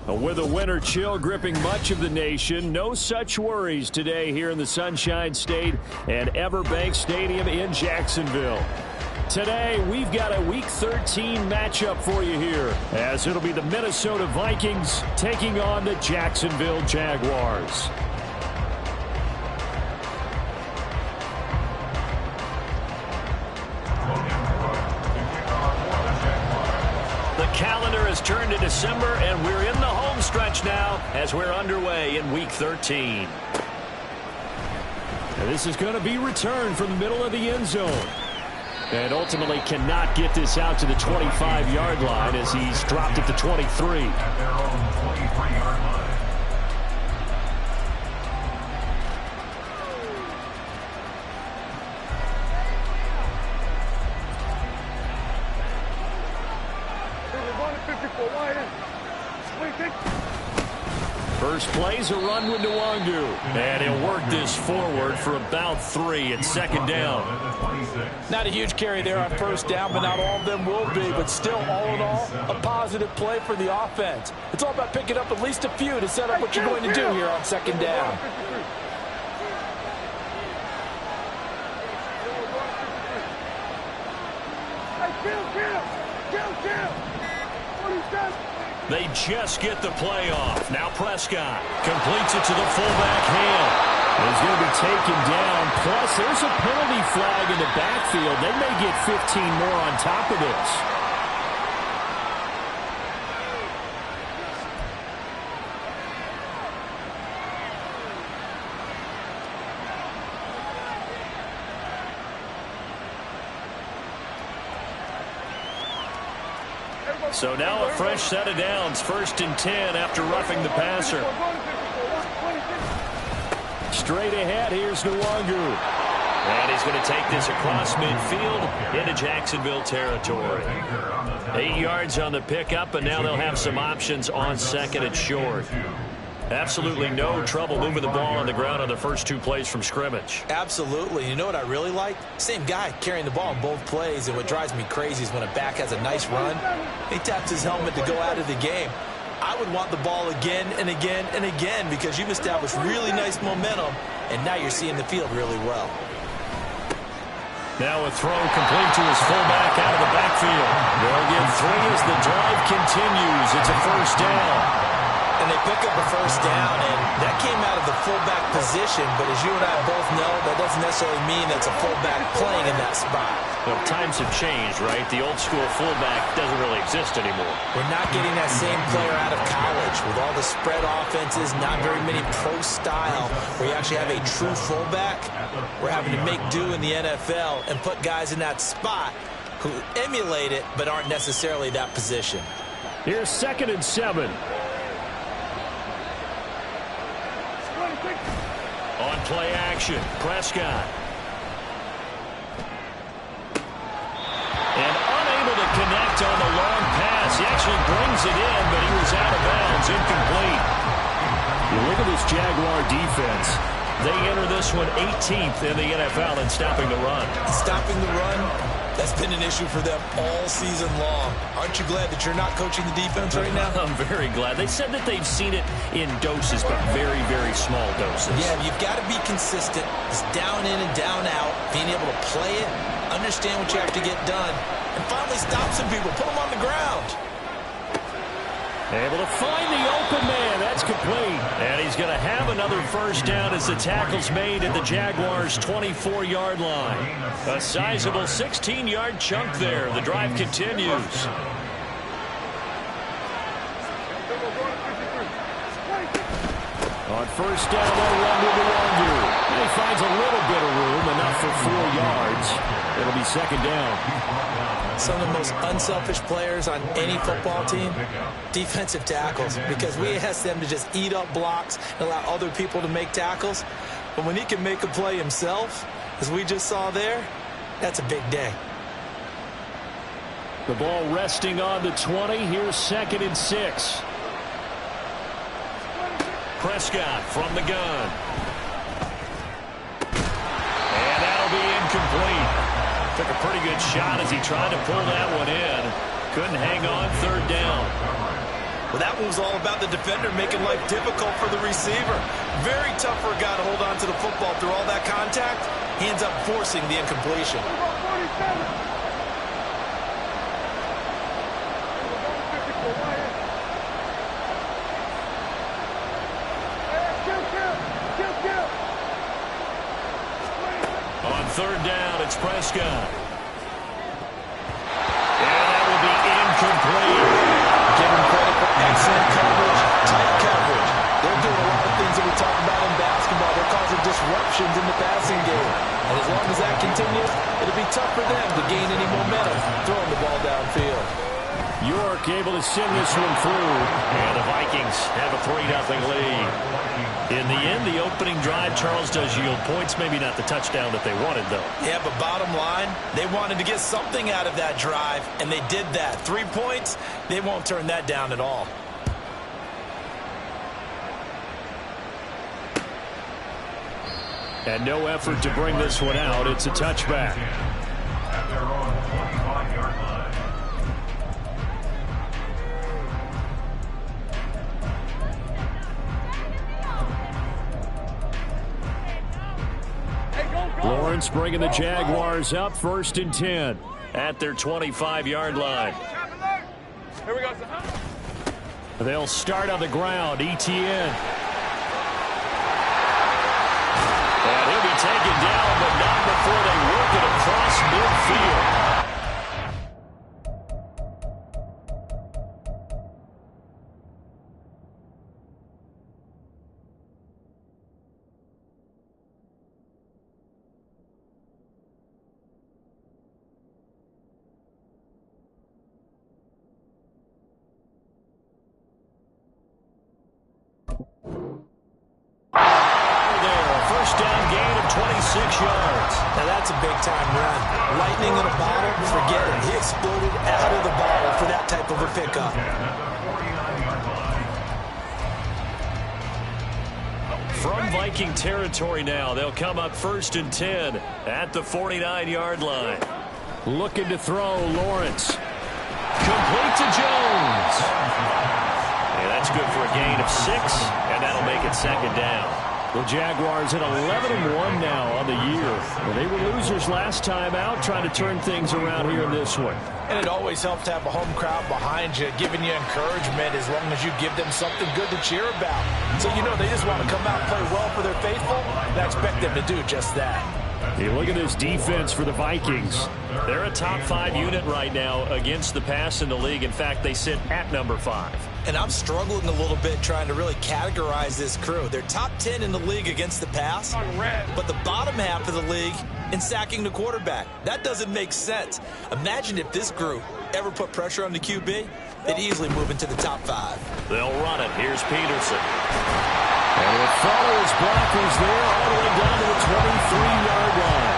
With the winter chill gripping much of the nation, no such worries today here in the Sunshine State and Everbank Stadium in Jacksonville. Today, we've got a Week 13 matchup for you here, as it'll be the Minnesota Vikings taking on the Jacksonville Jaguars. The calendar has turned to December, and we're in the home stretch now as we're underway in Week 13. And this is going to be returned from the middle of the end zone. And ultimately cannot get this out to the 25-yard line as he's dropped at the 23. At their own 23-yard line. First play's a run with Nwangu. And he'll work this forward for about 3 at second down. Not a huge carry there on first down, but not all of them will be. But still, all in all, a positive play for the offense. It's all about picking up at least a few to set up what you're going to do here on second down. They just get the play off. Now Prescott completes it to the fullback hand. He's going to be taken down. Plus, there's a penalty flag in the backfield. They may get 15 more on top of this. So now a fresh set of downs, 1st and 10 after roughing the passer. Straight ahead, here's Nwangu. And he's going to take this across midfield into Jacksonville territory. 8 yards on the pickup, and now they'll have some options on 2nd and short. Absolutely no trouble moving the ball on the ground on the first 2 plays from scrimmage. Absolutely. You know what I really like? Same guy carrying the ball in both plays, and what drives me crazy is when a back has a nice run, he taps his helmet to go out of the game. I would want the ball again and again and again because you've established really nice momentum, and now you're seeing the field really well. Now a throw complete to his fullback out of the backfield. They'll get 3 as the drive continues. It's a first down. And they pick up a first down, and that came out of the fullback position. But as you and I both know, that doesn't necessarily mean that's a fullback playing in that spot. Well, times have changed, right? The old school fullback doesn't really exist anymore. We're not getting that same player out of college. With all the spread offenses, not very many pro style, where you actually have a true fullback. We're having to make do in the NFL and put guys in that spot who emulate it but aren't necessarily that position. Here's 2nd and 7. On play action, Prescott. And unable to connect on the long pass. He actually brings it in, but he was out of bounds, incomplete. You look at this Jaguar defense. They enter this one 18th in the NFL in stopping the run. Stopping the run, that's been an issue for them all season long. Aren't you glad that you're not coaching the defense right now? I'm very glad. They said that they've seen it in doses, but very, very small doses. Yeah, you've got to be consistent. It's down in and down out, being able to play it, understand what you have to get done, and finally stop some people, put them on the ground. Able to find the open man. That's complete. And he's going to have another first down as the tackle's made at the Jaguars' 24-yard line. A sizable 16-yard chunk there. The drive continues. On first down, they'll run with Nwangu. And he finds a little bit of room, enough for 4 yards. It'll be 2nd down. Some of the most unselfish players on any football team, defensive tackles, because we ask them to just eat up blocks and allow other people to make tackles. But when he can make a play himself, as we just saw there, that's a big day. The ball resting on the 20. Here's 2nd and 6. Prescott from the gun. And that'll be incomplete. Took a pretty good shot as he tried to pull that one in. Couldn't hang on 3rd down. Well, that one was all about the defender making life difficult for the receiver. Very tough for a guy to hold on to the football through all that contact. He ends up forcing the incompletion. On third down, it's Prescott. And that will be incomplete. Give him credit for excellent coverage, tight coverage. They're doing a lot of things that we talk about in basketball. They're causing disruptions in the passing game. And as long as that continues, it'll be tough for them to gain any momentum throwing the ball downfield. York able to send this one through. And the Vikings have a 3-0 lead. In the end, the opening drive, Charles, does yield points. Maybe not the touchdown that they wanted, though. Yeah, but bottom line, they wanted to get something out of that drive, and they did that. 3 points, they won't turn that down at all. And no effort to bring this one out. It's a touchback. At their own 25-yard line. Lawrence bringing the Jaguars up 1st and 10 at their 25-yard line. Here we go. They'll start on the ground. Etienne. And he'll be taken down, but not before they work it across midfield. Now that's a big-time run. Lightning in a bottle, forget it. He exploded out of the bottle for that type of a pickup. From Viking territory now, they'll come up 1st and 10 at the 49-yard line. Looking to throw, Lawrence. Complete to Jones. And that's good for a gain of 6, and that'll make it 2nd down. The Jaguars at 11-1 now on the year. Well, they were losers last time out, trying to turn things around here in this one. And it always helps to have a home crowd behind you, giving you encouragement as long as you give them something good to cheer about. So you know they just want to come out and play well for their faithful, and I expect them to do just that. Hey, look at this defense for the Vikings. They're a top 5 unit right now against the pass in the league. In fact, they sit at number 5. And I'm struggling a little bit trying to really categorize this crew. They're top 10 in the league against the pass, but the bottom half of the league in sacking the quarterback. That doesn't make sense. Imagine if this group ever put pressure on the QB, they'd easily move into the top 5. They'll run it. Here's Peterson. And he'll follow his blockers there all the way down to the 23-yard line.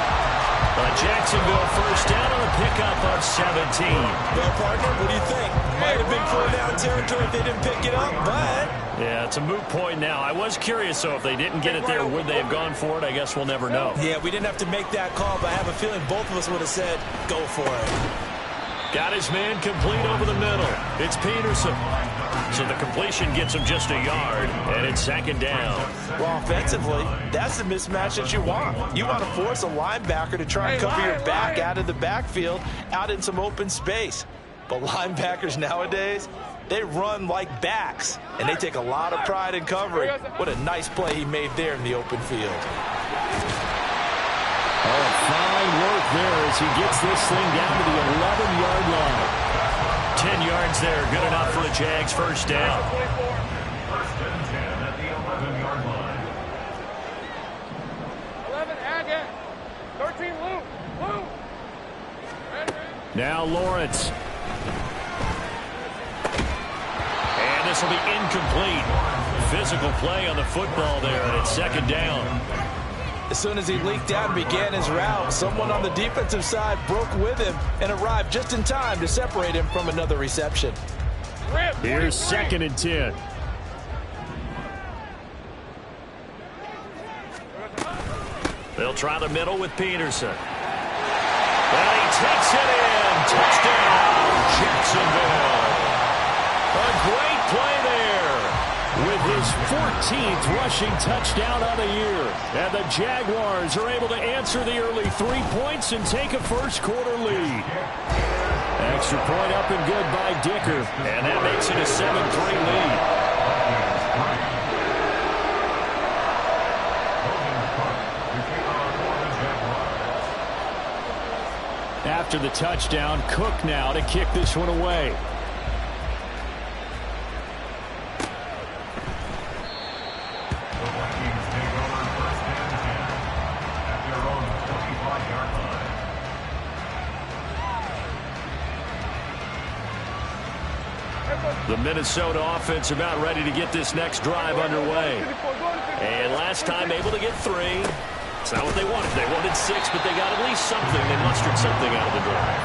Jacksonville first down on a pickup of 17. Well, partner, what do you think? Might have been 4-down territory if they didn't pick it up, but... Yeah, it's a moot point now. I was curious, though, if they didn't get it there, would they have gone for it? I guess we'll never know. Yeah, we didn't have to make that call, but I have a feeling both of us would have said, go for it. Got his man complete over the middle. It's Peterson. So the completion gets him just a yard, and it's 2nd down. Well, offensively, that's the mismatch that you want. You want to force a linebacker to try and cover your back out of the backfield, out in some open space. But linebackers nowadays, they run like backs, and they take a lot of pride in covering. What a nice play he made there in the open field. Oh, fine work there as he gets this thing down to the 11-yard line. 10 yards there, good enough for the Jags' first down. 1st and 10 at the 11-yard line. 11, Agate. 13, Luke. Now Lawrence. And this will be incomplete. Physical play on the football there, and it's 2nd down. As soon as he leaked out and began his route, someone on the defensive side broke with him and arrived just in time to separate him from another reception. Here's 2nd and 10. They'll try the middle with Peterson. And he takes it in. Touchdown, Jacksonville. A great play with his 14th rushing touchdown on the year. And the Jaguars are able to answer the early 3 points and take a first-quarter lead. Extra point up and good by Dicker, and that makes it a 7-3 lead. After the touchdown, Cook now to kick this one away. The Minnesota offense about ready to get this next drive underway. And last time able to get 3. It's not what they wanted. They wanted 6, but they got at least something. They mustered something out of the drive.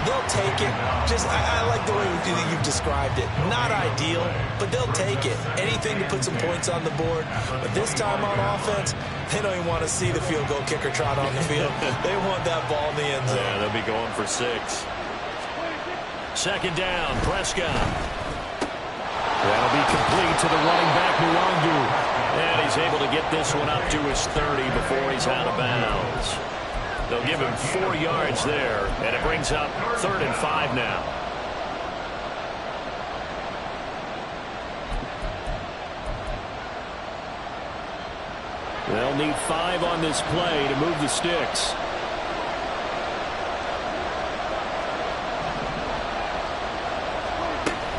They'll take it. I like the way you've described it. Not ideal, but they'll take it. Anything to put some points on the board. But this time on offense, they don't even want to see the field goal kicker trot on the field. They want that ball in the end zone. Yeah, they'll be going for 6. Second down, Prescott. That'll be complete to the running back, Nwangu. And he's able to get this one up to his 30 before he's out of bounds. They'll give him 4 yards there, and it brings up 3rd and 5 now. They'll need 5 on this play to move the sticks.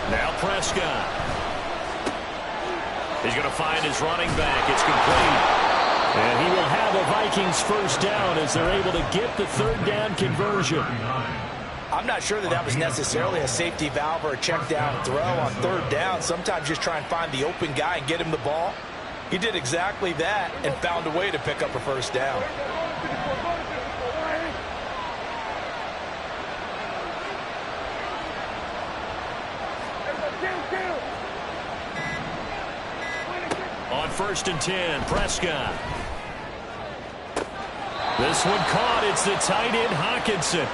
Now Prescott. He's going to find his running back. It's complete. And he will have a Vikings first down as they're able to get the 3rd down conversion. I'm not sure that was necessarily a safety valve or a check down throw on 3rd down. Sometimes just try and find the open guy and get him the ball. He did exactly that and found a way to pick up a first down. On 1st and 10, Prescott. This one caught. It's the tight end, Hockenson.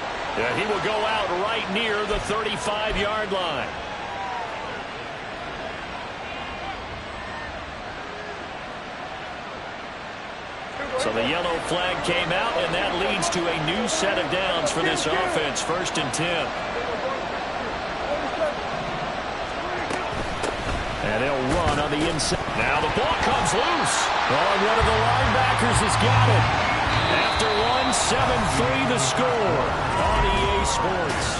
He will go out right near the 35-yard line. So the yellow flag came out, and that leads to a new set of downs for this offense. 1st and 10. And they'll run on the inside. Now the ball comes loose. Oh, one of the linebackers has got it. After 7-3 the score on EA Sports.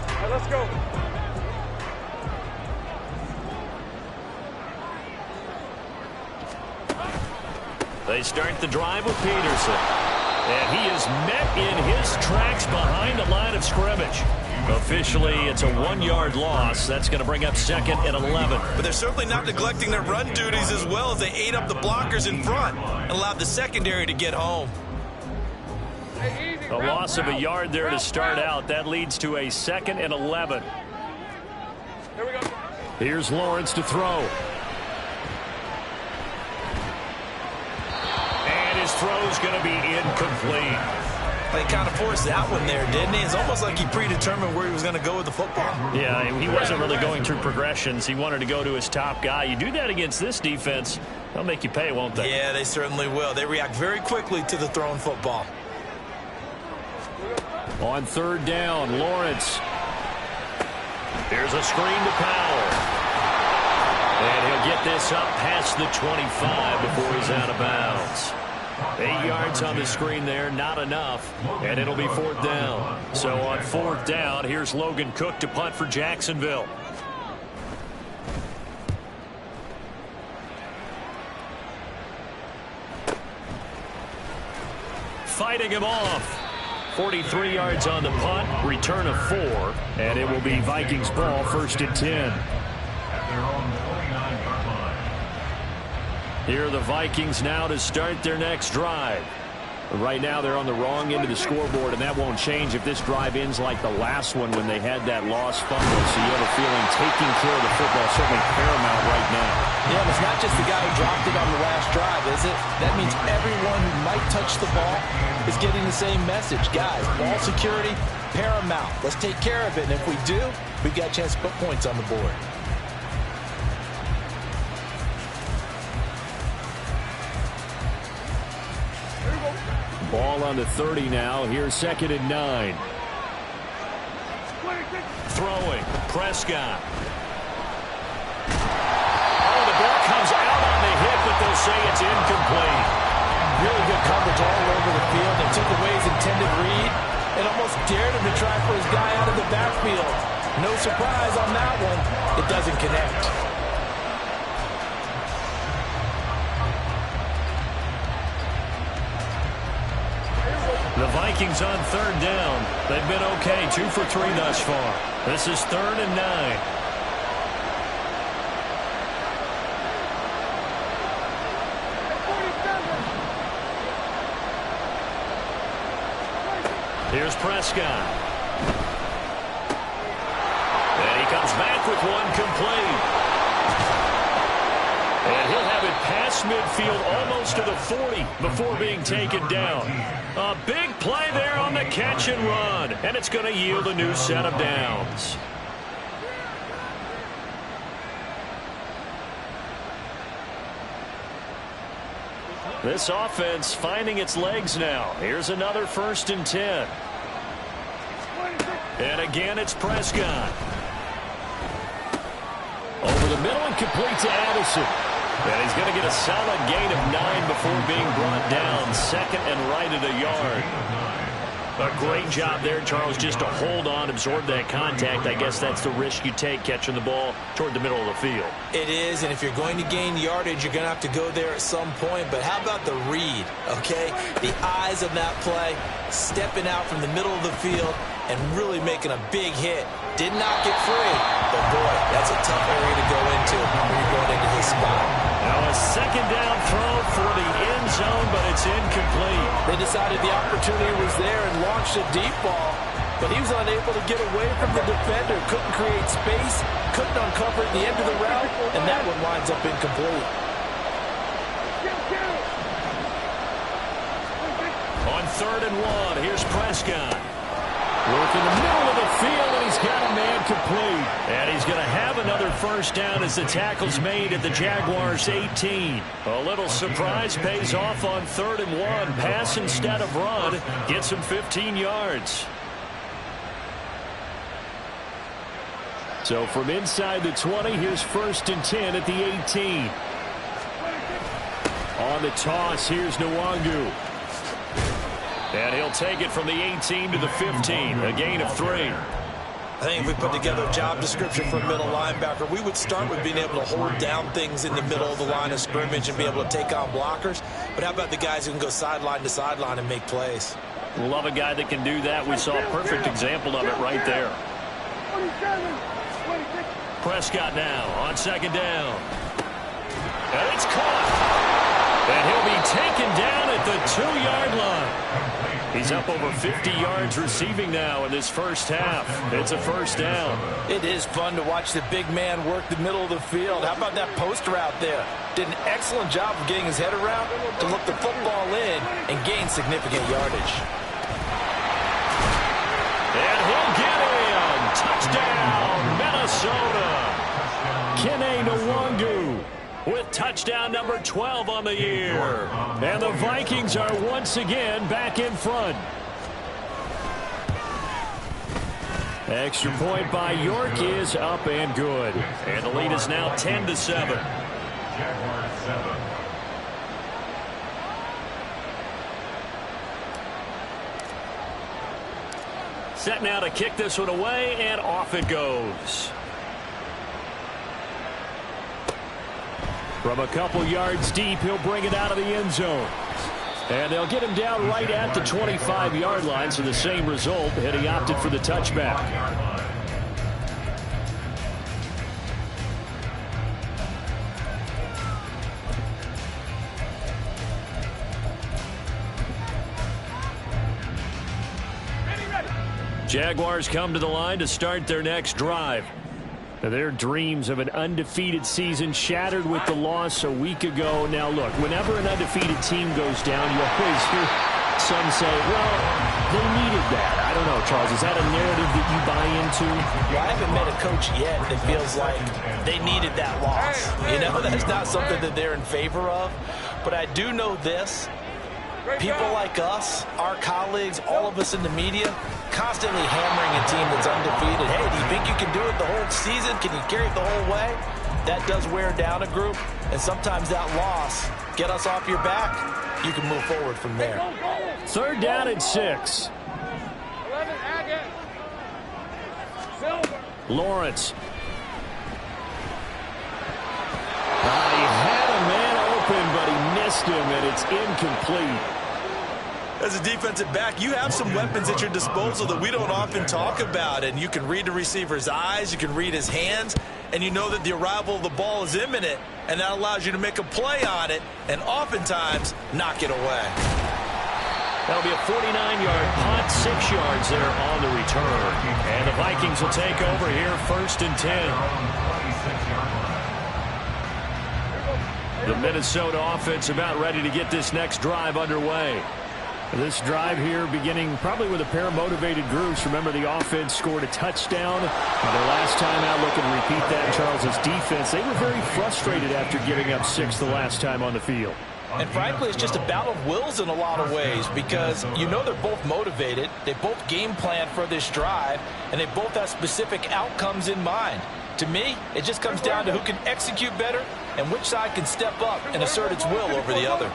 All right, let's go. They start the drive with Peterson. And he is met in his tracks behind the line of scrimmage. Officially, it's a 1-yard loss. That's going to bring up 2nd and 11. But they're certainly not neglecting their run duties as well as they ate up the blockers in front and allowed the secondary to get home. A loss of a yard there to start out. That leads to a 2nd and 11. Here we go. Here's Lawrence to throw. And his throw's going to be incomplete. They kind of forced that one there, didn't he? It's almost like he predetermined where he was going to go with the football. Yeah, he wasn't really going through progressions. He wanted to go to his top guy. You do that against this defense, they'll make you pay, won't they? Yeah, they certainly will. They react very quickly to the thrown football. On 3rd down, Lawrence. Here's a screen to Powell. And he'll get this up past the 25 before he's out of bounds. 8 yards on the screen there, not enough, and it'll be 4th down. So on 4th down, here's Logan Cook to punt for Jacksonville. Fighting him off. 43 yards on the punt, return of 4, and it will be Vikings ball, 1st and 10. At their own 49-yard line. Here are the Vikings now to start their next drive. Right now they're on the wrong end of the scoreboard, and that won't change if this drive ends like the last one when they had that lost fumble. So you have a feeling taking care of the football is certainly paramount right now. Yeah, and it's not just the guy who dropped it on the last drive, is it? That means everyone who might touch the ball is getting the same message. Guys, ball security, paramount. Let's take care of it, and if we do, we've got a chance to put points on the board. Ball on the 30 now. Here's 2nd and 9. Throwing. Prescott. Oh, the ball comes out on the hit, but they'll say it's incomplete. Really good coverage all over the field. They took away his intended read and almost dared him to try for his guy out of the backfield. No surprise on that one. It doesn't connect. The Vikings on 3rd down. They've been okay, 2 for 3 thus far. This is 3rd and 9. Here's Prescott. And he comes back with one complete. And he'll have it past midfield almost to the 40 before being taken down. A big play there on the catch and run. And it's going to yield a new set of downs. This offense finding its legs now. Here's another 1st and 10. And again, it's Prescott. Over the middle and complete to Addison. And he's going to get a solid gain of 9 before being brought down. 2nd and right at a yard. A great job there, Charles, just to hold on, absorb that contact. I guess that's the risk you take catching the ball toward the middle of the field. It is, and if you're going to gain yardage, you're going to have to go there at some point. But how about the read, okay? The eyes of that play, stepping out from the middle of the field and really making a big hit. Did not get free, but boy, that's a tough area to go into when you're going into his spot. Now a 2nd down throw for the end zone, but it's incomplete. They decided the opportunity was there and launched a deep ball, but he was unable to get away from the defender. Couldn't create space, couldn't uncover at the end of the route, and that one winds up incomplete. On 3rd and 1, here's Prescott. Work in the middle of the field, and he's got a man complete. And he's going to have another 1st down as the tackle's made at the Jaguars' 18. A little surprise pays off on 3rd and 1. Pass instead of run. Gets him 15 yards. So from inside the 20, here's 1st and 10 at the 18. On the toss, here's Nwangu. And he'll take it from the 18 to the 15, a gain of 3. I think if we put together a job description for a middle linebacker, we would start with being able to hold down things in the middle of the line of scrimmage and be able to take on blockers. But how about the guys who can go sideline to sideline and make plays? Love a guy that can do that. We saw a perfect example of it right there. Prescott now on 2nd down. And it's caught. And he'll be taken down at the 2-yard line. He's up over 50 yards receiving now in this 1st half. It's a 1st down. It is fun to watch the big man work the middle of the field. How about that post route there? Did an excellent job of getting his head around to look the football in and gain significant yardage. And he'll get in. Touchdown, Minnesota. Kene Nwangu with touchdown number 12 on the year. And the Vikings are once again back in front. Extra point by York is up and good. And the lead is now 10-7. Jaguars 7. Set now to kick this one away, and off it goes. From a couple yards deep, he'll bring it out of the end zone. And they'll get him down right at the 25-yard line, so the same result, and he opted for the touchback. Jaguars come to the line to start their next drive. Now, their dreams of an undefeated season shattered with the loss a week ago. Now, look, whenever an undefeated team goes down, you always hear some say, well, they needed that. I don't know, Charles. Is that a narrative that you buy into? Well, I haven't met a coach yet that feels like they needed that loss. You know, that's not something that they're in favor of. But I do know this. People like us, our colleagues, all of us in the media, constantly hammering a team that's undefeated. Hey, do you think you can do it the whole season? Can you carry it the whole way? That does wear down a group, and sometimes that loss, get us off your back, you can move forward from there. 3rd down and 6. Lawrence. He had a man open, but he missed him, and it's incomplete. As a defensive back, you have some weapons at your disposal that we don't often talk about, and you can read the receiver's eyes, you can read his hands, and you know that the arrival of the ball is imminent, and that allows you to make a play on it and oftentimes knock it away. That'll be a 49-yard punt, 6 yards there on the return. And the Vikings will take over here, 1st and 10. The Minnesota offense about ready to get this next drive underway. This drive here beginning probably with a pair of motivated groups. Remember, the offense scored a touchdown. Their last time out, looking to repeat that. Charles's defense, they were very frustrated after giving up 6 the last time on the field. And frankly, it's just a battle of wills in a lot of ways because you know they're both motivated. They both game plan for this drive, and they both have specific outcomes in mind. To me, it just comes down to who can execute better and which side can step up and assert its will over the other.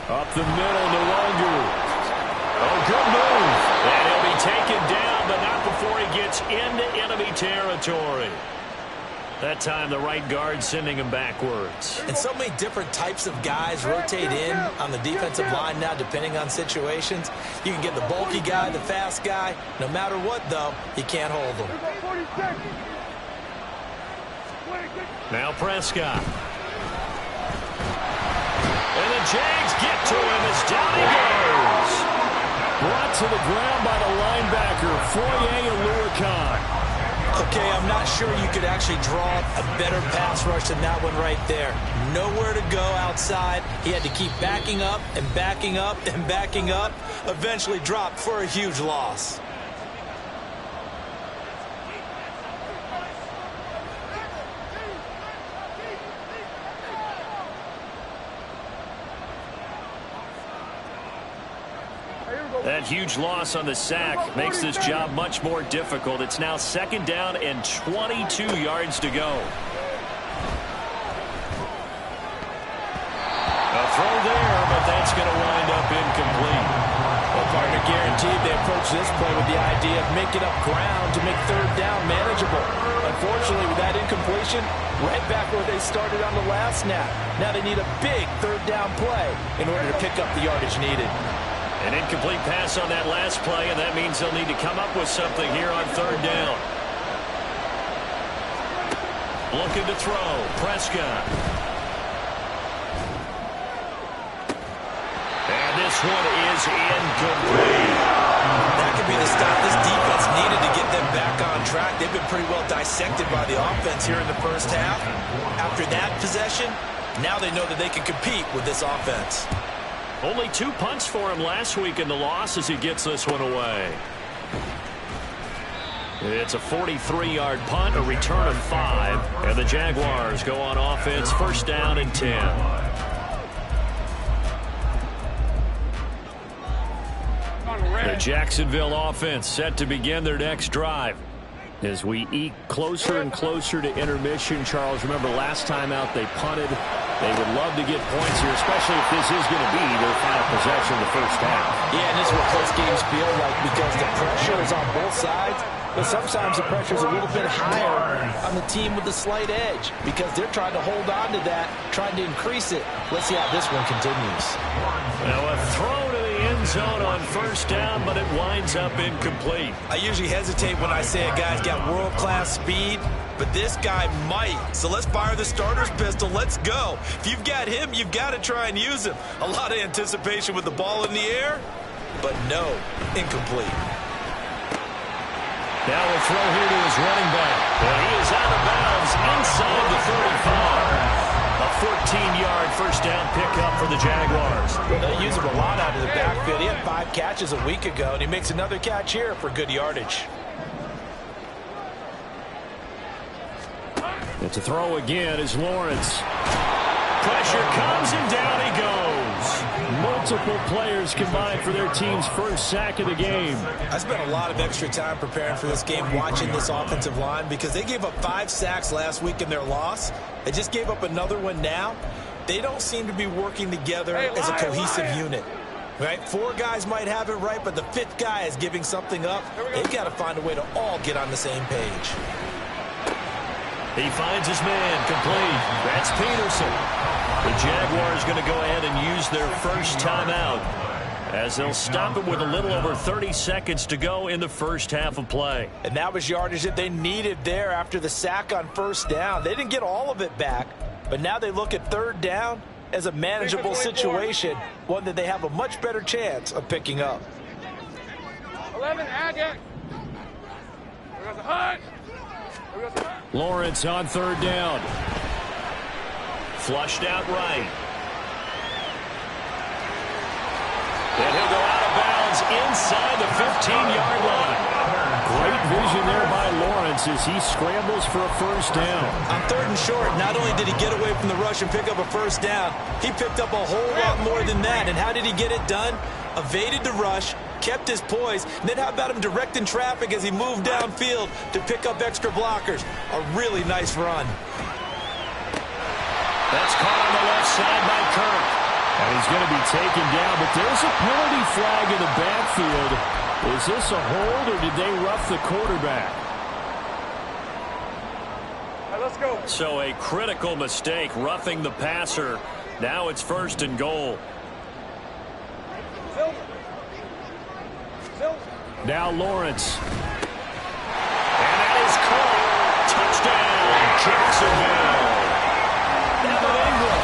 Up the middle, Nwangwu. Oh, good move. And he'll be taken down, but not before he gets into enemy territory. That time, the right guard sending him backwards. And so many different types of guys rotate in on the defensive line now, depending on situations. You can get the bulky guy, the fast guy. No matter what, though, you can't hold them. Now Prescott. And the Jags get to him as down he goes. Brought to the ground by the linebacker, Foye Oluokun. Okay, I'm not sure you could actually draw a better pass rush than that one right there. Nowhere to go outside. He had to keep backing up and backing up and backing up. Eventually dropped for a huge loss. That huge loss on the sack makes this job much more difficult. It's now 2nd down and 22 yards to go. A throw there, but that's going to wind up incomplete. Well, partner guaranteed they approach this play with the idea of making up ground to make 3rd down manageable. Unfortunately, with that incompletion, right back where they started on the last snap. Now they need a big 3rd down play in order to pick up the yardage needed. An incomplete pass on that last play, and that means they'll need to come up with something here on 3rd down. Looking to throw, Prescott. And this one is incomplete. That could be the stop this defense needed to get them back on track. They've been pretty well dissected by the offense here in the first half. After that possession, now they know that they can compete with this offense. Only 2 punts for him last week in the loss as he gets this one away. It's a 43-yard punt, a return of 5, and the Jaguars go on offense, 1st down and 10. The Jacksonville offense set to begin their next drive. As we eke closer and closer to intermission, Charles, remember last time out they punted. They would love to get points here, especially if this is going to be their final possession of the first half. Yeah, and this is what close games feel like because the pressure is on both sides, but sometimes the pressure is a little bit higher on the team with the slight edge because they're trying to hold on to that, trying to increase it. Let's see how this one continues. Now a throw to the end zone on 1st down, but it winds up incomplete. I usually hesitate when I say a guy's got world-class speed, but this guy might. So let's fire the starter's pistol. Let's go. If you've got him, you've got to try and use him. A lot of anticipation with the ball in the air. but no, incomplete. Now we'll throw here to his running back. And he is out of bounds inside the 35. A 14-yard first down pickup for the Jaguars. Well, they use him a lot out of the backfield. He had 5 catches a week ago, and he makes another catch here for good yardage. And to throw again is Lawrence. Pressure comes, and down he goes. Multiple players combined for their team's first sack of the game. I spent a lot of extra time preparing for this game, watching this offensive line, because they gave up 5 sacks last week in their loss. They just gave up another one now. They don't seem to be working together as a cohesive unit. Right? 4 guys might have it right, but the 5th guy is giving something up. They've got to find a way to all get on the same page. He finds his man complete. That's Peterson. The Jaguars going to go ahead and use their first timeout as they'll stop it with a little over 30 seconds to go in the first half of play. And that was yardage that they needed there after the sack on first down. They didn't get all of it back, but now they look at third down as a manageable situation, one that they have a much better chance of picking up. 11, add it. There goes a hunt. Lawrence on third down. Flushed out right. And he'll go out of bounds inside the 15-yard line. Great vision there by Lawrence as he scrambles for a first down. On third and short, not only did he get away from the rush and pick up a first down, he picked up a whole lot more than that. And how did he get it done? Evaded the rush, kept his poise, and then how about him directing traffic as he moved downfield to pick up extra blockers? A really nice run. That's caught on the left side by Kirk. And he's going to be taken down, but there's a penalty flag in the backfield. Is this a hold, or did they rough the quarterback? All right, let's go. So a critical mistake, roughing the passer. Now it's first and goal. Now Lawrence. And that is caught. Touchdown, Jacksonville. Evan Ingram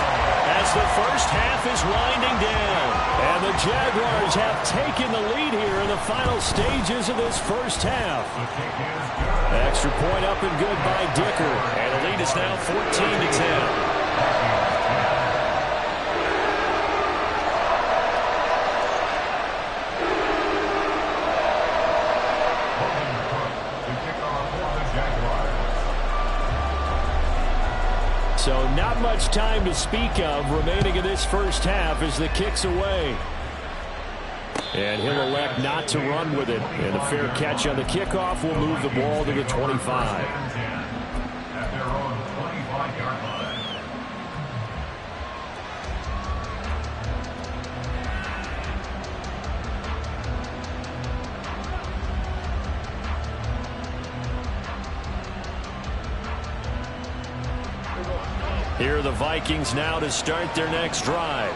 as the first half is winding down. And the Jaguars have taken the lead here in the final stages of this first half. Extra point up and good by Dicker. And the lead is now 14-10. So not much time to speak of remaining in this first half as the kick's away. And he'll elect not to run with it. And a fair catch on the kickoff will move the ball to the 25. At their own 25-yard line. Here are the Vikings now to start their next drive.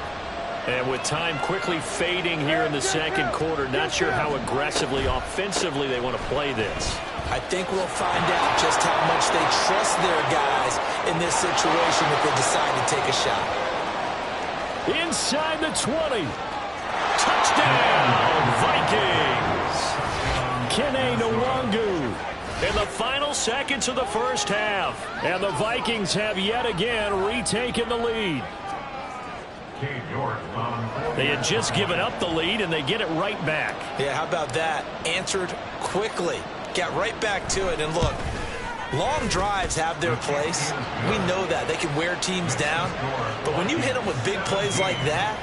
And with time quickly fading here in the second quarter, not sure how aggressively, offensively they want to play this. I think we'll find out just how much they trust their guys in this situation if they decide to take a shot. Inside the 20. Touchdown, Vikings. Kene Nwangu. In the final seconds of the first half. And the Vikings have yet again retaken the lead. They had just given up the lead, and they get it right back. Yeah, how about that? Answered quickly. Got right back to it. And look, long drives have their place. We know that. They can wear teams down. But when you hit them with big plays like that,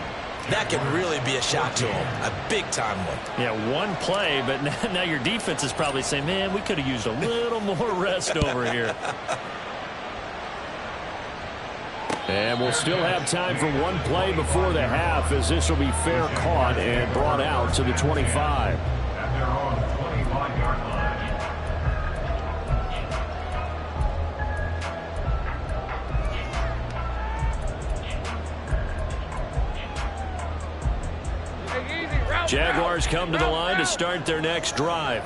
that can really be a shot to them. A big-time one. Yeah, one play, but now your defense is probably saying, man, we could have used a little more rest over here. And we'll still have time for one play before the half, as this will be fair caught and brought out to the 25. At their own 25-yard line. Jaguars come to the line to start their next drive.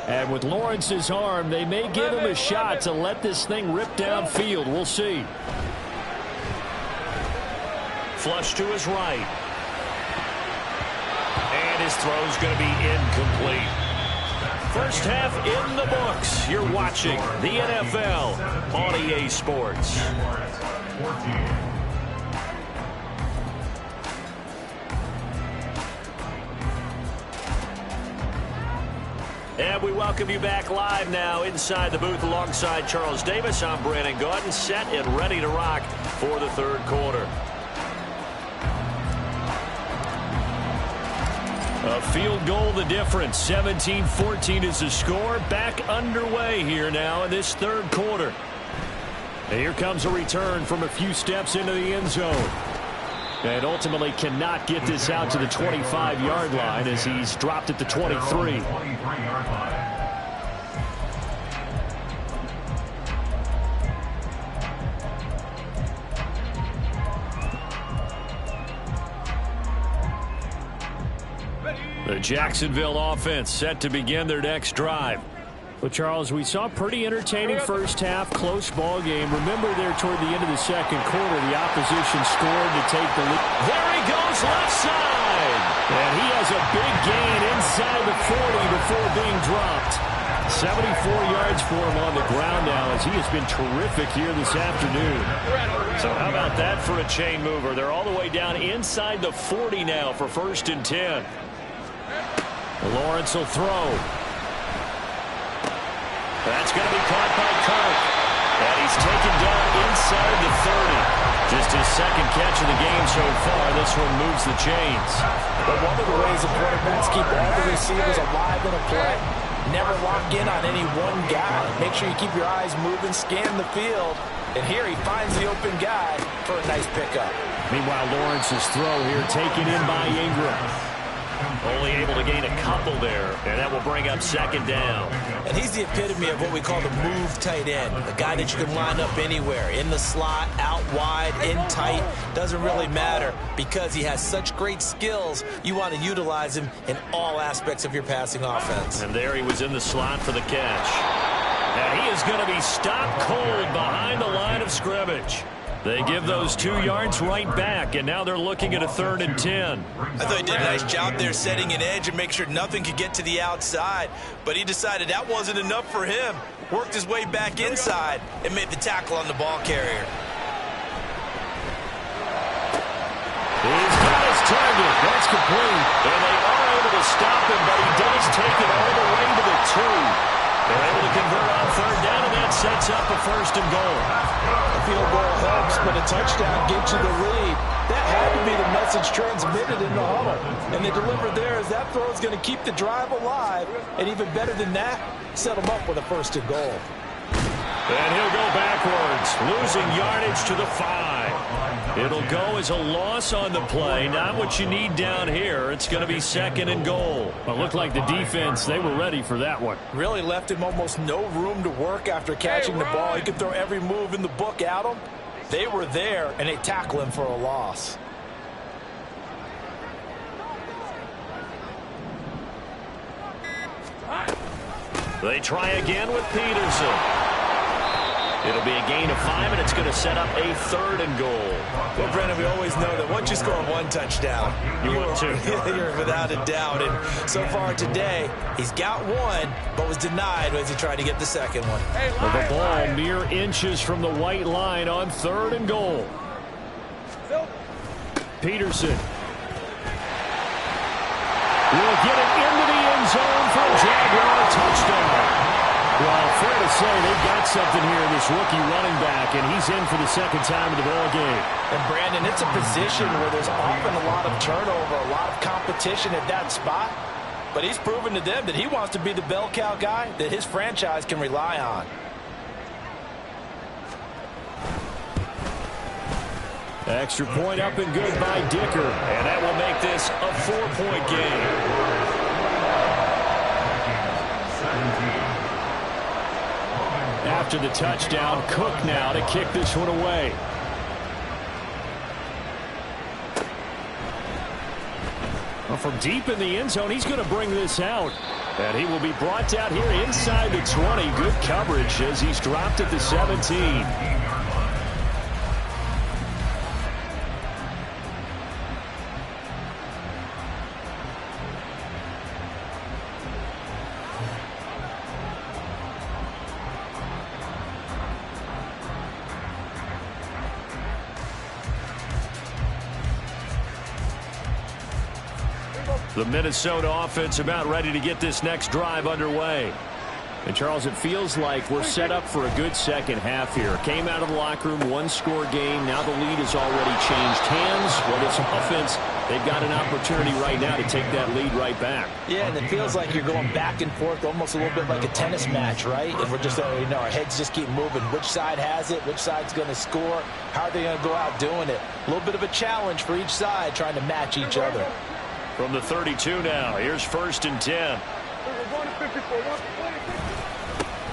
And with Lawrence's arm, they may give him a shot to let this thing rip downfield. We'll see. Flush to his right. And his throw's going to be incomplete. First half in the books. You're watching the NFL on EA Sports. And we welcome you back live now inside the booth alongside Charles Davis. I'm Brandon Gaudin, set and ready to rock for the third quarter. A field goal the difference. 17-14 is the score. Back underway here now in this third quarter. And here comes a return from a few steps into the end zone. And ultimately cannot get this out to the 25-yard line as he's dropped at the 23. The Jacksonville offense set to begin their next drive. Well, Charles, we saw a pretty entertaining first half, close ball game. Remember there toward the end of the second quarter, the opposition scored to take the lead. There he goes left side. And he has a big gain inside the 40 before being dropped. 74 yards for him on the ground now as he has been terrific here this afternoon. So how about that for a chain mover? They're all the way down inside the 40 now for 1st and 10. Lawrence will throw. That's going to be caught by Kirk. And he's taken down inside the 30. Just his second catch of the game so far. This one moves the chains. But one of the ways the quarterbacks keep all the receivers alive in a play, never lock in on any one guy. Make sure you keep your eyes moving, scan the field. And here he finds the open guy for a nice pickup. Meanwhile, Lawrence's throw here taken in by Ingram. Only able to gain a couple there, and that will bring up 2nd down. And he's the epitome of what we call the move tight end, a guy that you can line up anywhere, in the slot, out wide, in tight, doesn't really matter because he has such great skills. You want to utilize him in all aspects of your passing offense. And there he was in the slot for the catch. And he is going to be stopped cold behind the line of scrimmage. They give those 2 yards right back, and now they're looking at a 3rd and 10. I thought he did a nice job there setting an edge and make sure nothing could get to the outside, but he decided that wasn't enough for him. Worked his way back inside and made the tackle on the ball carrier. He's got his target. That's complete. And they are able to stop him, but he does take it all the way to the 2. They're able to convert on 3rd down, and that sets up a 1st and goal. A field goal helps, but a touchdown gets you the lead. That had to be the message transmitted in the huddle. And they delivered there as that throw is going to keep the drive alive. And even better than that, set them up with a 1st and goal. And he'll go backwards, losing yardage to the 5. It'll go as a loss on the play. Not what you need down here. It's going to be 2nd and goal. Well, it looked like the defense, they were ready for that one. Really left him almost no room to work after catching the ball. He could throw every move in the book at him. They were there, and they tackle him for a loss. They try again with Peterson. It'll be a gain of 5, and it's going to set up a 3rd and goal. Well, Brennan, we always know that once you score 1 touchdown, you're without a doubt. And so far today, he's got 1, but was denied as he tried to get the 2nd one. The ball mere inches from the white line on 3rd and goal. Peterson will get it into the end zone for a Jaguar touchdown. Well, fair to say they've got something here in this rookie running back, and he's in for the 2nd time in the ball game. And, Brandon, it's a position where there's often a lot of turnover, a lot of competition at that spot. But he's proven to them that he wants to be the bell cow guy that his franchise can rely on. Extra point up and good by Dicker, and that will make this a 4-point game. After the touchdown, Cook now to kick this one away. Well, from deep in the end zone, he's going to bring this out. And he will be brought down here inside the 20. Good coverage as he's dropped at the 17. The Minnesota offense about ready to get this next drive underway. And, Charles, it feels like we're set up for a good second half here. Came out of the locker room, one-score game. Now the lead has already changed hands. Well, this offense, they've got an opportunity right now to take that lead right back. Yeah, and it feels like you're going back and forth almost a little bit like a tennis match, right? And we're just already know our heads just keep moving. Which side has it? Which side's going to score? How are they going to go out doing it? A little bit of a challenge for each side trying to match each other. From the 32 now, here's 1st and 10.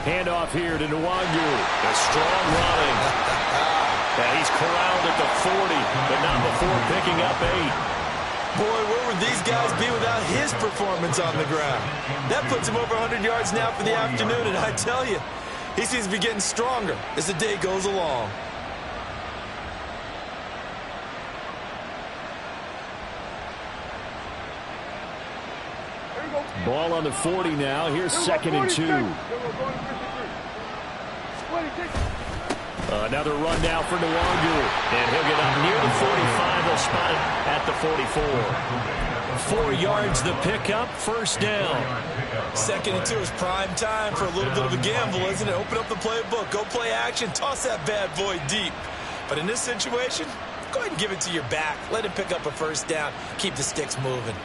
Handoff here to Nwangu. A strong running. And he's corralled at the 40, but not before picking up 8. Boy, where would these guys be without his performance on the ground? That puts him over 100 yards now for the afternoon, and I tell you, he seems to be getting stronger as the day goes along. Ball on the 40 now. Here's 2nd and 2. Another run now for Nwangu. And he'll get up near the 45. They'll spot it at the 44. 4 yards the pickup. 1st down. 2nd and 2 is prime time for a little bit of a gamble, isn't it? Open up the playbook. Go play action. Toss that bad boy deep. But in this situation, go ahead and give it to your back. Let him pick up a 1st down. Keep the sticks moving.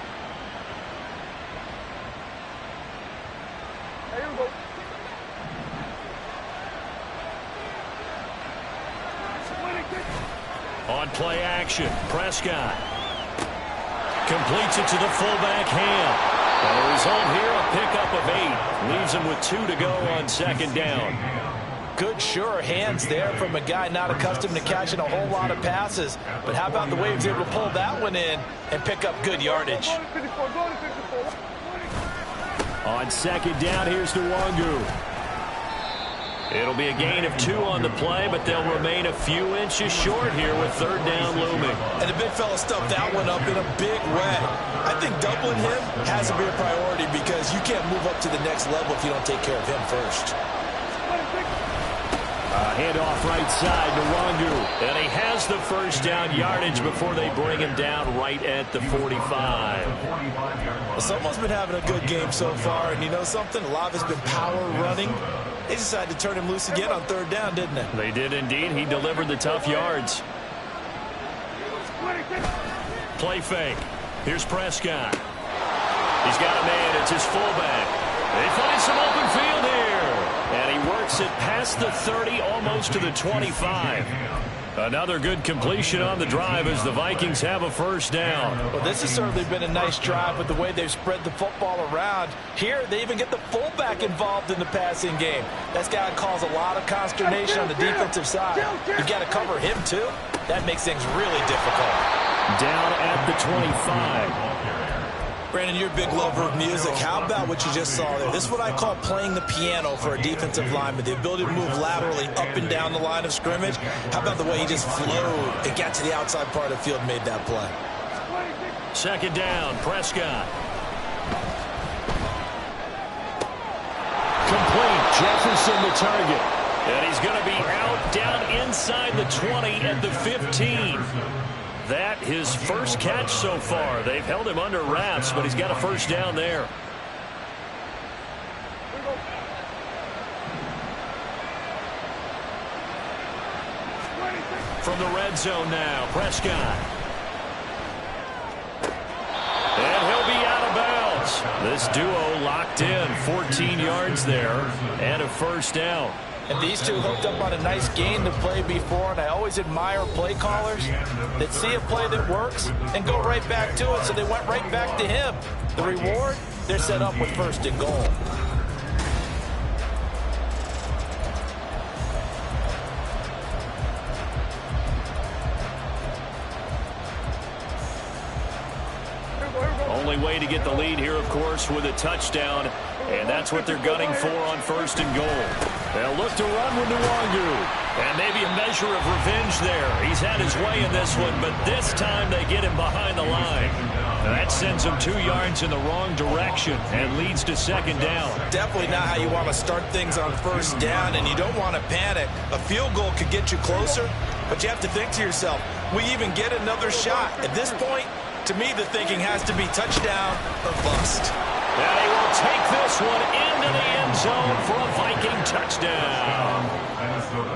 On play action, Prescott completes it to the fullback Ham. And the result here, a pickup of 8. Leaves him with 2 to go on 2nd down. Good, sure hands there from a guy not accustomed to catching a whole lot of passes. But how about the way he was able to pull that one in and pick up good yardage? On 2nd down, here's Nwangu. It'll be a gain of 2 on the play, but they'll remain a few inches short here with 3rd down looming. And the big fella stuffed that one up in a big way. I think doubling him has to be a priority because you can't move up to the next level if you don't take care of him first. Handoff right side to Nwangu. And he has the 1st down yardage before they bring him down right at the 45. Well, someone's been having a good game so far, and you know something? A lot of it's been power running. They decided to turn him loose again on 3rd down, didn't they? They did indeed. He delivered the tough yards. Play fake. Here's Prescott. He's got a man. It's his fullback. They find some open field here. And he works it past the 30, almost to the 25. Another good completion on the drive as the Vikings have a 1st down. Well, this has certainly been a nice drive with the way they've spread the football around. Here, they even get the fullback involved in the passing game. That's got to cause a lot of consternation on the defensive side. You've got to cover him, too. That makes things really difficult. Down at the 25. Brandon, you're a big lover of music. How about what you just saw there? This is what I call playing the piano for a defensive lineman. The ability to move laterally up and down the line of scrimmage. How about the way he just flowed and got to the outside part of the field and made that play? 2nd down, Prescott. Complete. Jefferson the target. And he's going to be out down inside the 20 at the 15. That his 1st catch so far. They've held him under wraps, but he's got a 1st down there. From the red zone now, Prescott. And he'll be out of bounds. This duo locked in, 14 yards there, and a 1st down. And these two hooked up on a nice gain to play before, and I always admire play callers that see a play that works and go right back to it, so they went right back to him. The reward, they're set up with 1st and goal. Only way to get the lead here, of course, with a touchdown, and that's what they're gunning for on 1st and goal. They'll look to run with Nwangu, and maybe a measure of revenge there. He's had his way in this one, but this time they get him behind the line. And that sends him 2 yards in the wrong direction and leads to 2nd down. Definitely not how you want to start things on 1st down, and you don't want to panic. A field goal could get you closer, but you have to think to yourself, we even get another shot. At this point, To me, the thinking has to be touchdown or bust. And he will take this one into the end zone for a Viking touchdown.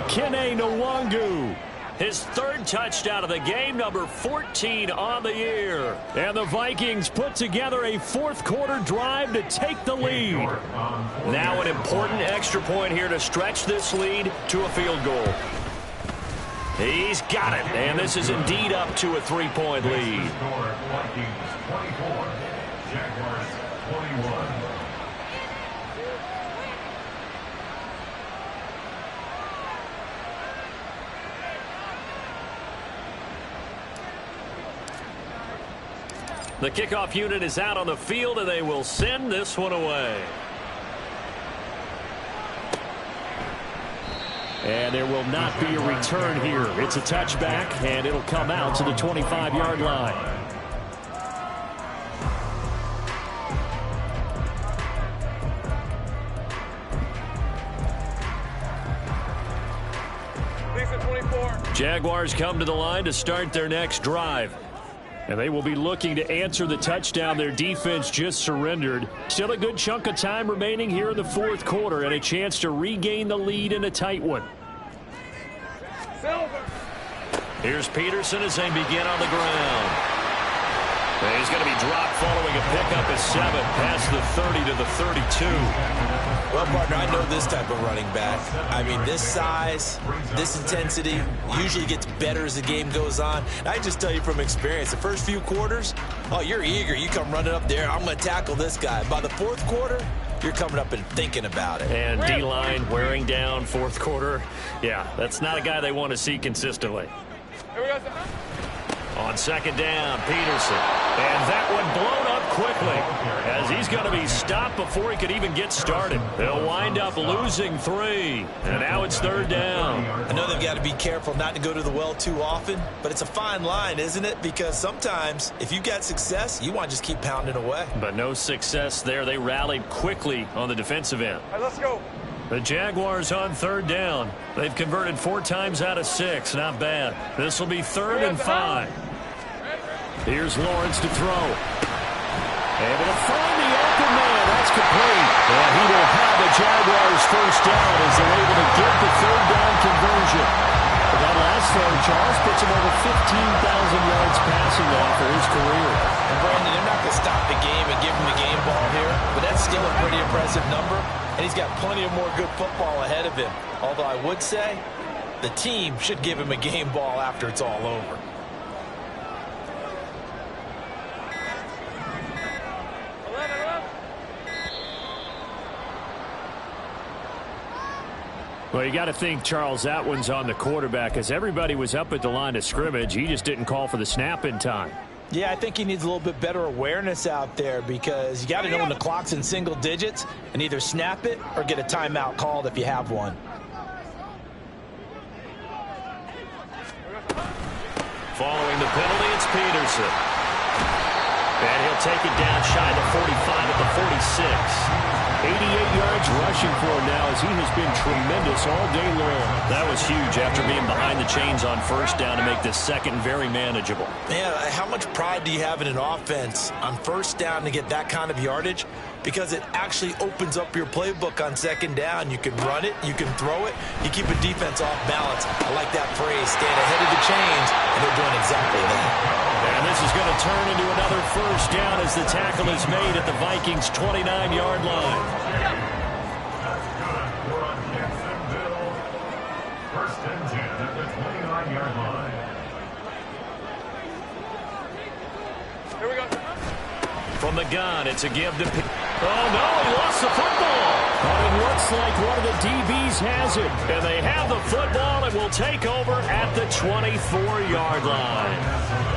Kene Nwangu, his third touchdown of the game, number 14 on the year. And the Vikings put together a fourth-quarter drive to take the lead. Now an important extra point here to stretch this lead to a field goal. He's got it, and this is indeed up to a three-point lead. Vikings 24, Jaguars 21. The kickoff unit is out on the field, and they will send this one away. And there will not be a return here. It's a touchback, and it'll come out to the 25-yard line. Jaguars come to the line to start their next drive. And they will be looking to answer the touchdown their defense just surrendered. Still a good chunk of time remaining here in the fourth quarter and a chance to regain the lead in a tight one. Here's Peterson as they begin on the ground. And he's going to be dropped following a pickup at 7 past the 30 to the 32. Well, partner, I know this type of running back. I mean, this size, this intensity usually gets better as the game goes on. And I just tell you from experience, the first few quarters, oh, you're eager. You come running up there, I'm going to tackle this guy. By the fourth quarter, you're coming up and thinking about it. And D-line wearing down fourth quarter. Yeah, that's not a guy they want to see consistently. Here we go. On second down, Peterson. And that one blown up quickly as he's going to be stopped before he could even get started. They'll wind up losing 3. And now it's third down. I know they've got to be careful not to go to the well too often, but it's a fine line, isn't it? Because sometimes if you got success, you want to just keep pounding away. But no success there. They rallied quickly on the defensive end. All right, let's go. The Jaguars on third down. They've converted 4 times out of 6. Not bad. This will be 3rd and 5. Here's Lawrence to throw. Able to find the open man. That's complete. And he will have the Jaguars first down as they're able to get the third down conversion. But that last throw, Charles, puts him over 15,000 yards passing now for his career. And Brandon, they're not going to stop the game and give him the game ball here, but that's still a pretty impressive number. And he's got plenty of more good football ahead of him. Although I would say the team should give him a game ball after it's all over. Well, you got to think, Charles, that one's on the quarterback as everybody was up at the line of scrimmage. He just didn't call for the snap in time. Yeah, I think he needs a little bit better awareness out there because you got to know when the clock's in single digits and either snap it or get a timeout called if you have one. Following the penalty, it's Peterson. And he'll take it down shy of the 45 at the 46. 88 yards rushing for him now as he has been tremendous all day long. That was huge after being behind the chains on first down to make this second very manageable. Man, how much pride do you have in an offense on first down to get that kind of yardage? Because it actually opens up your playbook on second down. You can run it, you can throw it, you keep a defense off balance. I like that phrase, staying ahead of the chains, and they're doing exactly that. And this is going to turn into another first down as the tackle is made at the Vikings' 29-yard line. That's good. We're on Jacksonville. 1st and 10 at the 29-yard line. Here we go. From the gun, it's a give to... Oh, no, he lost the football. But it looks like one of the DBs has it. And they have the football and will take over at the 24-yard line.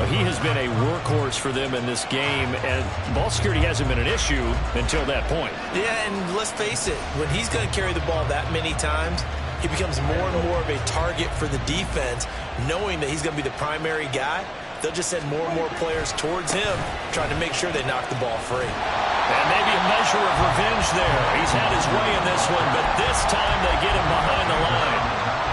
He has been a workhorse for them in this game, and ball security hasn't been an issue until that point. Yeah, and let's face it, when he's going to carry the ball that many times, he becomes more and more of a target for the defense, knowing that he's going to be the primary guy. They'll just send more and more players towards him, trying to make sure they knock the ball free. And maybe a measure of revenge there. He's had his way in this one, but this time they get him behind the line.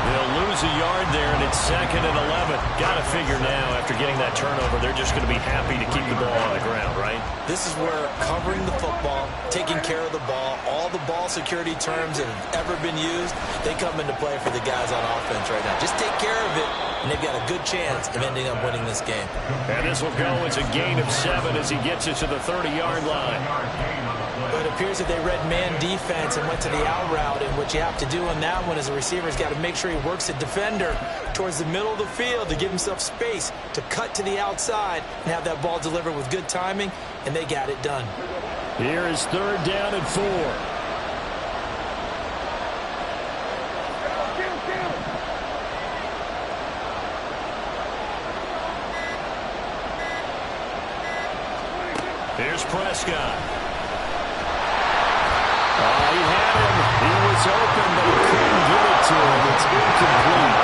They'll lose a yard there, and it's 2nd and 11. Got to figure now, after getting that turnover, they're just going to be happy to keep the ball on the ground, right? This is where covering the football, taking care of the ball, all the ball security terms that have ever been used, they come into play for the guys on offense right now. Just take care of it, and they've got a good chance of ending up winning this game. And this will go as a gain of 7 as he gets it to the 30-yard line. But it appears that they read man defense and went to the out route, and what you have to do on that one as a receiver is got to make sure he works a defender towards the middle of the field to give himself space to cut to the outside and have that ball delivered with good timing, and they got it done. Here is 3rd down and 4. Here's Prescott. He had him. He was open, but he couldn't get it to him. It's incomplete.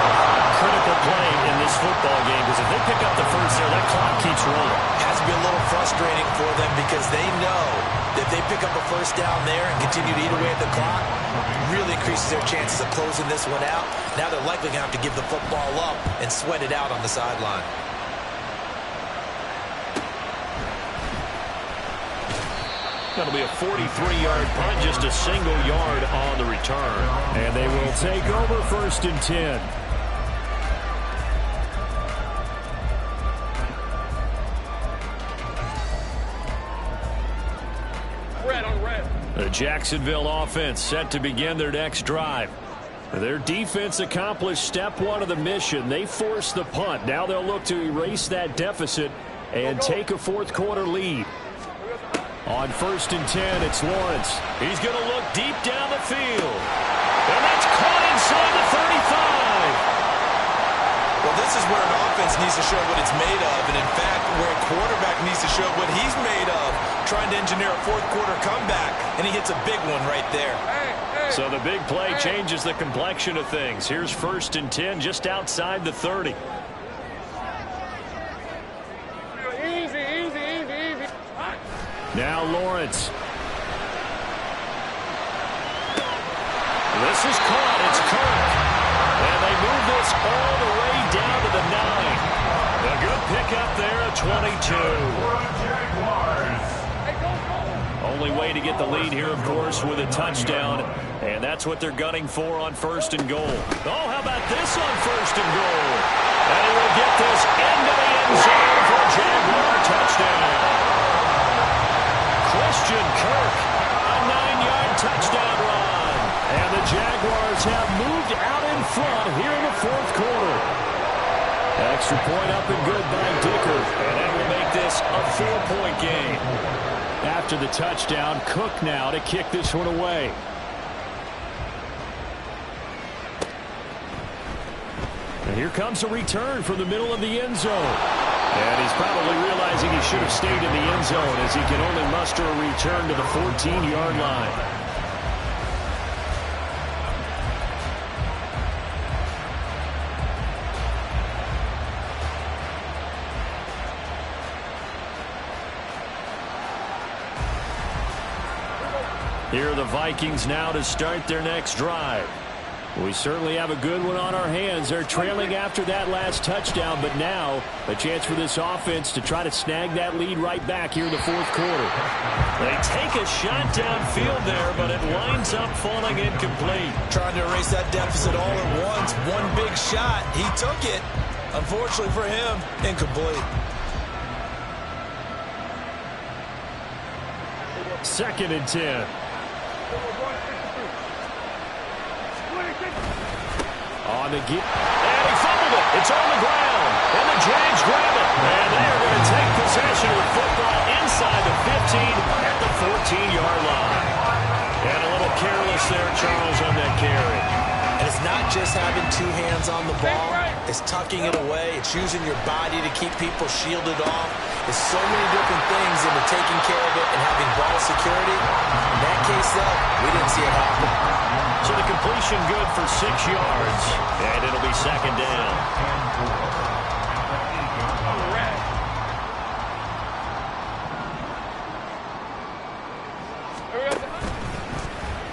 Critical play in this football game, because if they pick up the first there, that clock keeps rolling. Has to be a little frustrating for them because they know that if they pick up a first down there and continue to eat away at the clock, it really increases their chances of closing this one out. Now they're likely going to have to give the football up and sweat it out on the sideline. That'll be a 43-yard punt, just a single yard on the return. And they will take over 1st and 10. Red on red. The Jacksonville offense set to begin their next drive. Their defense accomplished step 1 of the mission. They forced the punt. Now they'll look to erase that deficit and take a 4th quarter lead. On 1st and 10, it's Lawrence. He's going to look deep down the field. And that's caught inside the 35. Well, this is where an offense needs to show what it's made of. And, in fact, where a quarterback needs to show what he's made of, trying to engineer a 4th quarter comeback. And he hits a big one right there. So the big play changes the complexion of things. Here's 1st and 10 just outside the 30. Now Lawrence. This is caught. It's Kirk. And they move this all the way down to the 9. A good pickup there at 22. Only way to get the lead here, of course, with a touchdown. And that's what they're gunning for on 1st and goal. Oh, how about this on 1st and goal? And he will get this into the end zone for a Jaguar touchdown. Christian Kirk, a 9-yard touchdown run. And the Jaguars have moved out in front here in the 4th quarter. Extra point up and good by Dicker. And that will make this a 4-point game. After the touchdown, Cook now to kick this one away. And here comes a return from the middle of the end zone. And he's probably realizing he should have stayed in the end zone as he can only muster a return to the 14-yard line. Here are the Vikings now to start their next drive. We certainly have a good one on our hands. They're trailing after that last touchdown, but now a chance for this offense to try to snag that lead right back here in the 4th quarter. They take a shot downfield there, but it winds up falling incomplete. Trying to erase that deficit all at once. One big shot. He took it. Unfortunately for him, incomplete. 2nd and 10. On the get, and he fumbled it. It's on the ground, and the Jags grab it. And they are going to take possession with football inside the 15 at the 14-yard line. And a little careless there, Charles, on that carry. And it's not just having 2 hands on the ball. It's tucking it away. It's using your body to keep people shielded off. There's so many different things into taking care of it and having ball security. In that case, though, we didn't see it happen. So the completion good for 6 yards. And it'll be 2nd down.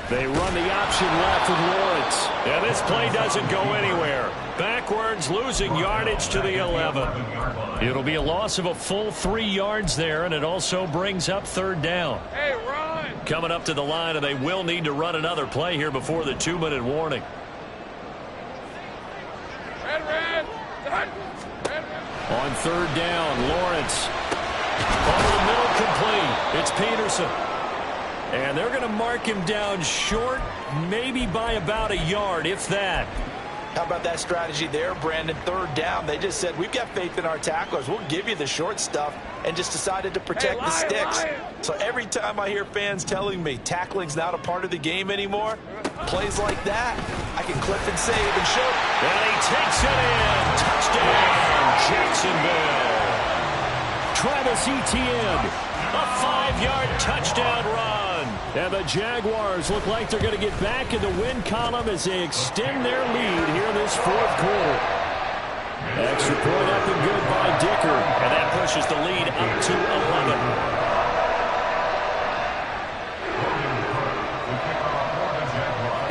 They run the option left with Lawrence. And this play doesn't go anywhere. Backwards, losing yardage to the 11. It'll be a loss of a full 3 yards there, and it also brings up third down. Hey, run! Coming up to the line, and they will need to run another play here before the 2-minute warning. Red. On third down, Lawrence. Over the middle, complete. It's Peterson. And they're going to mark him down short, maybe by about a yard, if that. How about that strategy there, Brandon? Third down, they just said, we've got faith in our tacklers. We'll give you the short stuff, and just decided to protect the sticks. So every time I hear fans telling me tackling's not a part of the game anymore, plays like that, I can clip and save and show. And he takes it in. Touchdown, Jacksonville. Travis Etienne, a 5-yard touchdown run. And the Jaguars look like they're going to get back in the win column as they extend their lead here in this fourth quarter. Extra point up and good by Dicker. And that pushes the lead up to 11.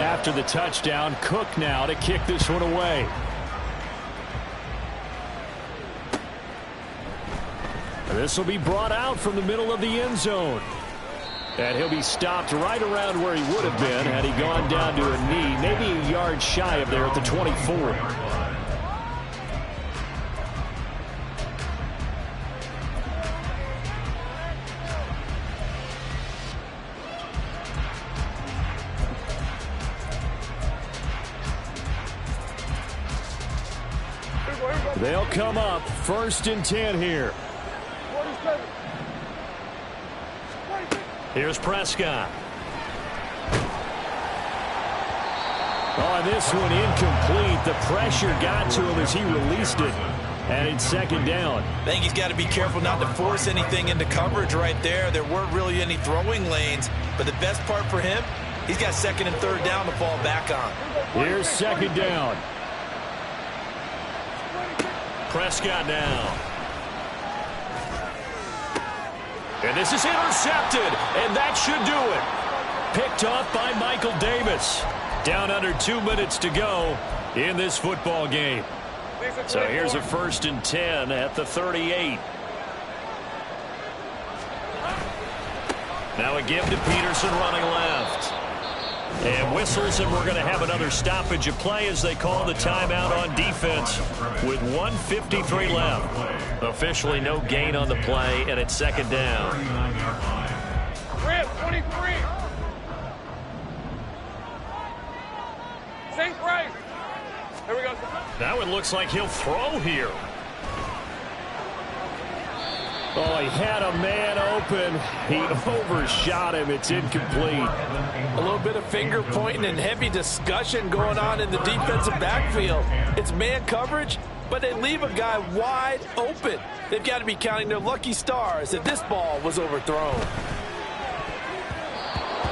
After the touchdown, Cook now to kick this one away. This will be brought out from the middle of the end zone. And he'll be stopped right around where he would have been had he gone down to a knee, maybe a yard shy of there at the 24. They'll come up 1st and 10 here. Here's Prescott. Oh, and this one incomplete. The pressure got to him as he released it. And it's 2nd down. I think he's got to be careful not to force anything into coverage right there. There weren't really any throwing lanes. But the best part for him, he's got 2nd and 3rd down to fall back on. Here's 2nd down. Prescott now. And this is intercepted, and that should do it. Picked off by Michael Davis. Down under 2 minutes to go in this football game. So here's a 1st and 10 at the 38. Now a give to Peterson running left. And whistles, and we're going to have another stoppage of play as they call the timeout on defense with 1:53 left. Officially no gain on the play, and it's 2nd down. Rip, 23. St. Price. Here we go. Now it looks like he'll throw here. Oh, he had a man open. He overshot him. It's incomplete. A little bit of finger pointing and heavy discussion going on in the defensive backfield. It's man coverage, but they leave a guy wide open. They've got to be counting their lucky stars that this ball was overthrown.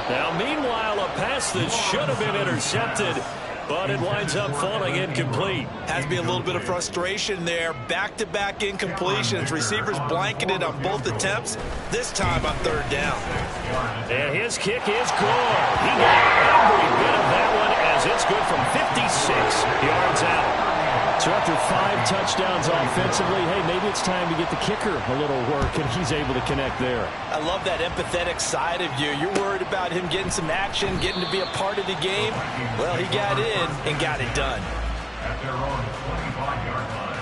Now, meanwhile, a pass that should have been intercepted, but it winds up falling incomplete. Has to be a little bit of frustration there. Back-to-back incompletions. Receivers blanketed on both attempts, this time on 3rd down. And his kick is good. He got every bit of that one as it's good from 56 yards out. So after 5 touchdowns offensively, hey, maybe it's time to get the kicker a little work, and he's able to connect there. I love that empathetic side of you. You're worried about him getting some action, getting to be a part of the game. Well, he got in and got it done. At their own 25-yard line.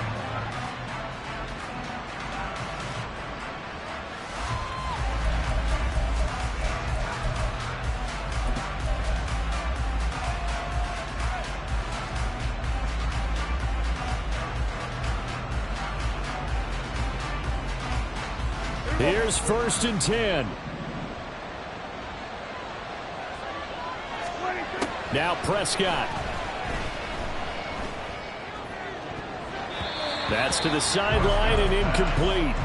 Here's 1st and 10. Now Prescott. That's to the sideline and incomplete.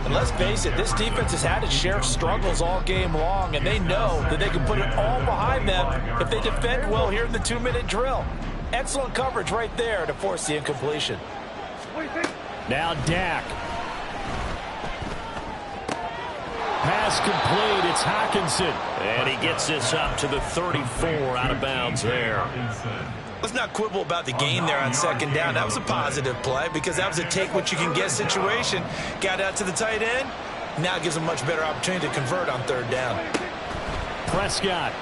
And let's face it, this defense has had its share of struggles all game long, and they know that they can put it all behind them if they defend well here in the 2-minute drill. Excellent coverage right there to force the incompletion. Now Dak. pass complete. It's Hockenson. And he gets this up to the 34 out of bounds there. Let's not quibble about the gain there on second down. That was a positive play because that was a take-what-you-can-get situation. Got out to the tight end. Now gives him a much better opportunity to convert on third down. Prescott.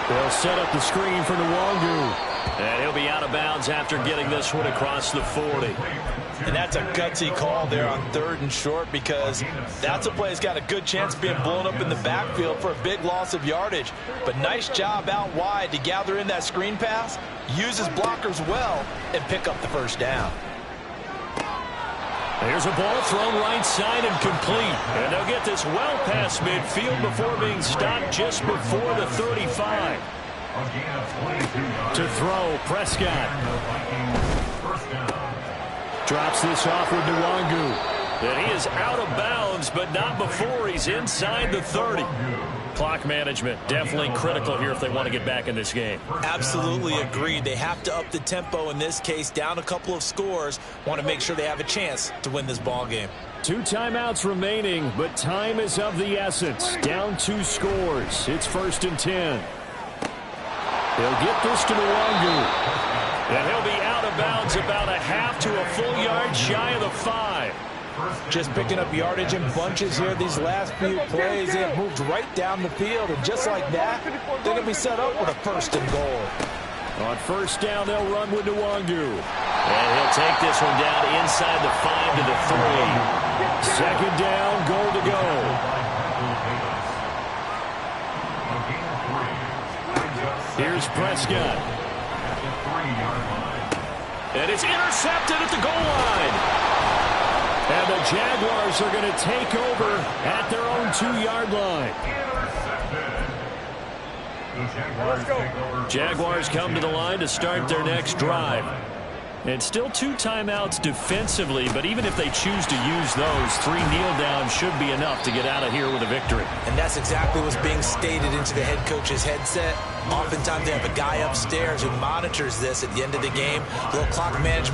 They'll set up the screen for Nwangu. And he'll be out of bounds after getting this one across the 40. And that's a gutsy call there on third and short because that's a play that's got a good chance of being blown up in the backfield for a big loss of yardage. But nice job out wide to gather in that screen pass, use his blockers well, and pick up the first down. Here's a ball thrown right side and complete. And they'll get this well past midfield before being stopped just before the 35. To throw, Prescott. Drops this off with Nwangu. And he is out of bounds, but not before he's inside the 30. Clock management definitely critical here if they want to get back in this game. Absolutely agreed. They have to up the tempo in this case, down a couple of scores. Want to make sure they have a chance to win this ball game. 2 timeouts remaining, but time is of the essence. Down 2 scores. It's 1st and 10. They'll get this to Nwangu. And he'll be out of bounds about a half to a full yard shy of the 5. Just picking up yardage in bunches here these last few plays. They have moved right down the field, and just like that, they're going to be set up with a 1st and goal. On 1st down, they'll run with Nwangu. And he'll take this one down inside the 5 to the 3. 2nd down, goal to go. Here's Prescott. And it's intercepted at the goal line. And the Jaguars are going to take over at their own 2-yard line. Jaguars come to the line to start their next drive. And still 2 timeouts defensively, but even if they choose to use those, 3 kneel downs should be enough to get out of here with a victory. And that's exactly what's being stated into the head coach's headset. Oftentimes they have a guy upstairs who monitors this at the end of the game. A little clock management